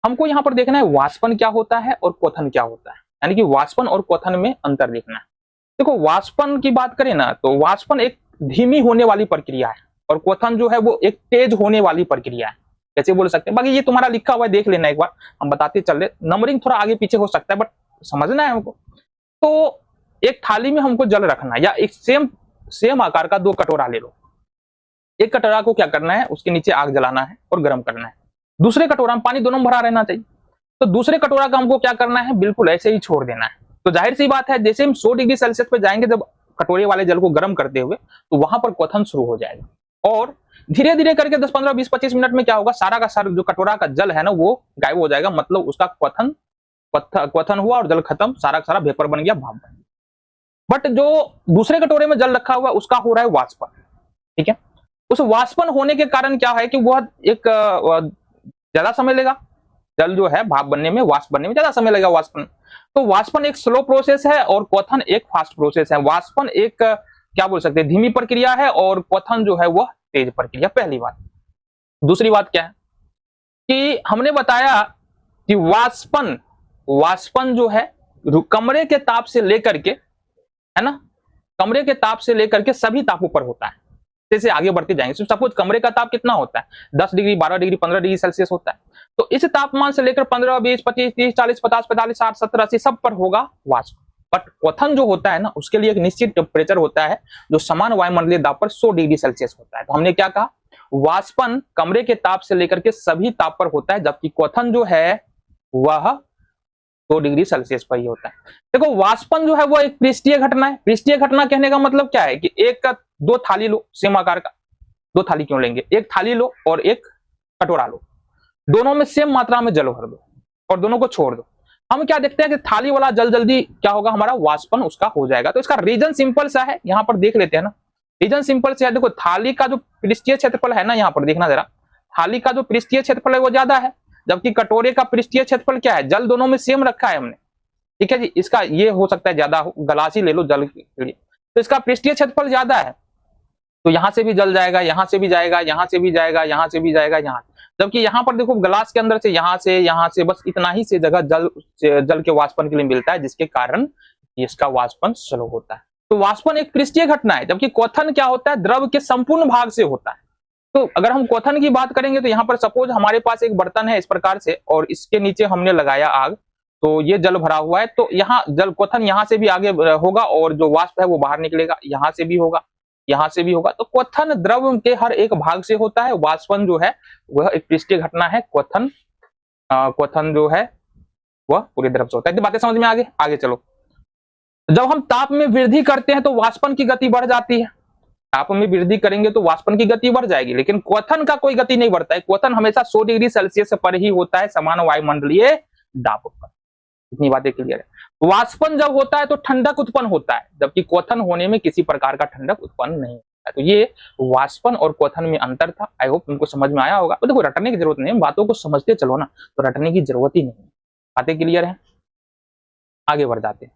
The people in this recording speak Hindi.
हमको यहाँ पर देखना है वाष्पन क्या होता है और क्वथन क्या होता है, यानी कि वाष्पन और क्वथन में अंतर देखना है। देखो वाष्पन की बात करें ना तो वाष्पन एक धीमी होने वाली प्रक्रिया है और क्वथन जो है वो एक तेज होने वाली प्रक्रिया है, कैसे बोल सकते हैं। बाकी ये तुम्हारा लिखा हुआ है, देख लेना एक बार, हम बताते चल रहे, नंबरिंग थोड़ा आगे पीछे हो सकता है बट समझना है हमको। तो एक थाली में हमको जल रखना है, या एक सेम आकार का 2 कटोरा ले लो। एक कटोरा को क्या करना है, उसके नीचे आग जलाना है और गर्म करना है। दूसरे कटोरा में पानी दोनों में भरा रहना चाहिए। तो दूसरे कटोरा का हमको क्या करना है, बिल्कुल ऐसे ही छोड़ देना है। तो जाहिर सी बात है, जैसे हम 100 डिग्री सेल्सियस पे जाएंगे जब कटोरे वाले जल को गर्म करते हुए, तो वहां पर क्वथन शुरू हो जाएगा और धीरे धीरे करके 10, 15, 20, 25 मिनट में क्या होगा, सारा का सारा जो कटोरा का जल है ना वो गायब हो जाएगा। मतलब उसका क्वथन हुआ और जल खत्म, सारा का सारा वेपर बन गया, भाप बन गया। बट जो दूसरे कटोरे में जल रखा हुआ उसका हो रहा है वाष्पन, ठीक है। उस वाष्पन होने के कारण क्या है कि वह एक ज्यादा समय लेगा, जल जो है भाप बनने में, वाष्प बनने में ज्यादा समय लगेगा वाष्पन। तो वाष्पन एक स्लो प्रोसेस है और क्वथन एक फास्ट प्रोसेस है। वाष्पन एक क्या बोल सकते हैं, धीमी प्रक्रिया है और क्वथन जो है वह तेज प्रक्रिया, पहली बात। दूसरी बात क्या है कि हमने बताया कि वाष्पन जो है कमरे के ताप से लेकर के, है ना, कमरे के ताप से लेकर के सभी तापों पर होता है। जैसे आगे बढ़ते जाएंगे, सपोज कमरे का ताप कितना होता है, 10 डिग्री, 12 डिग्री, 15 डिग्री सेल्सियस होता है। तो इस तापमान से लेकर 15, 20, 25, 30, 40, 50, 45, 60, 70, 80 सब पर होगा वाष्प। बट क्वथन जो होता है ना, उसके लिए एक निश्चित टेम्परेचर होता है जो समान वायुमंडलीय दाब पर 100 डिग्री सेल्सियस होता है। तो हमने क्या कहा, वाष्पन कमरे के ताप से लेकर के सभी ताप पर होता है, जबकि क्वथन जो है वह 100 डिग्री सेल्सियस पर ही होता है। देखो वाष्पन जो है वो एक पृष्ठीय घटना है। पृष्ठीय घटना कहने का मतलब क्या है कि एक का 2 थाली लो, सेम आकार का 2 थाली क्यों लेंगे, एक थाली लो और एक कटोरा लो, दोनों में सेम मात्रा में जल भर दो और दोनों को छोड़ दो। हम क्या देखते हैं कि थाली वाला जल जल्दी क्या होगा, हमारा वाष्पन उसका हो जाएगा। तो इसका रीजन सिंपल सा है, यहां पर देख लेते हैं ना, रीजन सिंपल से है। देखो थाली का जो पृष्ठीय क्षेत्रफल है ना, यहां पर देखना जरा, थाली का जो पृष्ठीय क्षेत्रफल है वो ज्यादा है, जबकि कटोरे का पृष्ठीय क्षेत्रफल क्या है, जल दोनों में सेम रखा है हमने, ठीक है जी। इसका ये हो सकता है ज्यादा हो, गलासी ले लो जल के लिए, तो इसका पृष्ठीय क्षेत्रफल ज्यादा है, तो यहां से भी जल जाएगा, यहां से भी जाएगा, यहां से भी जाएगा, यहां से भी जाएगा, यहां। जबकि यहां पर देखो ग्लास के अंदर से यहां से बस इतना ही से जगह जल के वाष्पन के लिए मिलता है, जिसके कारण इसका वाष्पन स्लो होता है। तो वाष्पन एक पृष्ठीय घटना है, जबकि क्वथन क्या होता है, द्रव के संपूर्ण भाग से होता है। तो अगर हम क्वथन की बात करेंगे तो यहाँ पर सपोज हमारे पास एक बर्तन है इस प्रकार से और इसके नीचे हमने लगाया आग, तो ये जल भरा हुआ है, तो यहाँ जल क्वथन यहाँ से भी आगे होगा और जो वाष्प है वो बाहर निकलेगा, यहाँ से भी होगा, यहाँ से भी होगा। तो क्वथन द्रव के हर एक भाग से होता है। वाष्पन जो है वह एक पृष्ठीय घटना है, क्वथन जो है वह पूरे द्रव से होता है। बातें समझ में आगे चलो। जब हम ताप में वृद्धि करते हैं तो वाष्पन की गति बढ़ जाती है, ताप में वृद्धि करेंगे तो वाष्पन की गति बढ़ जाएगी, लेकिन क्वथन का कोई गति नहीं बढ़ता है। क्वथन हमेशा 100 डिग्री सेल्सियस पर ही होता है, समान वायुमंडलीय दाब पर। इतनी बातें क्लियर है। वाष्पन जब होता है तो ठंडक उत्पन्न होता है, जबकि क्वथन होने में किसी प्रकार का ठंडक उत्पन्न नहीं होता है। तो ये वाष्पन और क्वथन में अंतर था। आई होप तुमको समझ में आया होगा। तो देखो रटने की जरूरत नहीं है, बातों को समझते चलो ना, तो रटने की जरूरत ही नहीं है। बातें क्लियर है, आगे बढ़ जाते हैं।